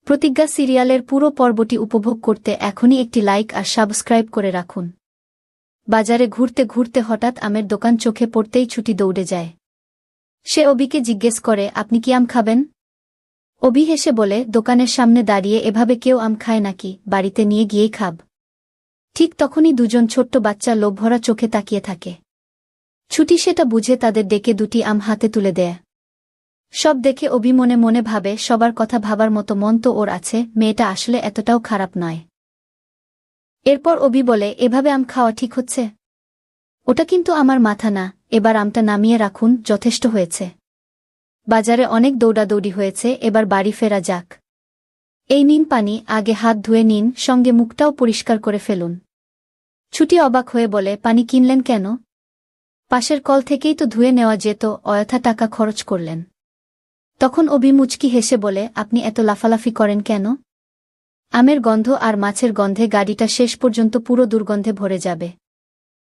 প্রতিজ্ঞা সিরিয়ালের পুরো পর্বটি উপভোগ করতে এখনই একটি লাইক আর সাবস্ক্রাইব করে রাখুন। বাজারে ঘুরতে ঘুরতে হঠাৎ আমের দোকান চোখে পড়তেই ছুটি দৌড়ে যায়। সে অবিকে জিজ্ঞেস করে, আপনি কি আম খাবেন? অবি হেসে বলে, দোকানের সামনে দাঁড়িয়ে এভাবে কেউ আম খায় নাকি, বাড়িতে নিয়ে গিয়েই খাব। ঠিক তখনই দুজন ছোট্ট বাচ্চা লোভভরা চোখে তাকিয়ে থাকে। ছুটি সেটা বুঝে তাদের ডেকে দুটি আম হাতে তুলে দেয়। সব দেখে অবি মনে মনে ভাবে, সবার কথা ভাবার মতো মন তো ওর আছে, মেয়েটা আসলে এতটাও খারাপ নয়। এরপর অবি বলে, এভাবে আম খাওয়া ঠিক হচ্ছে? ওটা কিন্তু আমার মাথা না, এবার আমটা নামিয়ে রাখুন, যথেষ্ট হয়েছে। বাজারে অনেক দৌড়াদৌড়ি হয়েছে, এবার বাড়ি ফেরা যাক। এই নিন পানি, আগে হাত ধুয়ে নিন, সঙ্গে মুখটাও পরিষ্কার করে ফেলুন। ছুটি অবাক হয়ে বলে, পানি কিনলেন কেন? পাশের কল থেকেই তো ধুয়ে নেওয়া যেত, অযথা টাকা খরচ করলেন। তখন অবি মুচকি হেসে বলে, আপনি এত লাফালাফি করেন কেন? আমের গন্ধ আর মাছের গন্ধে গাড়িটা শেষ পর্যন্ত পুরো দুর্গন্ধে ভরে যাবে।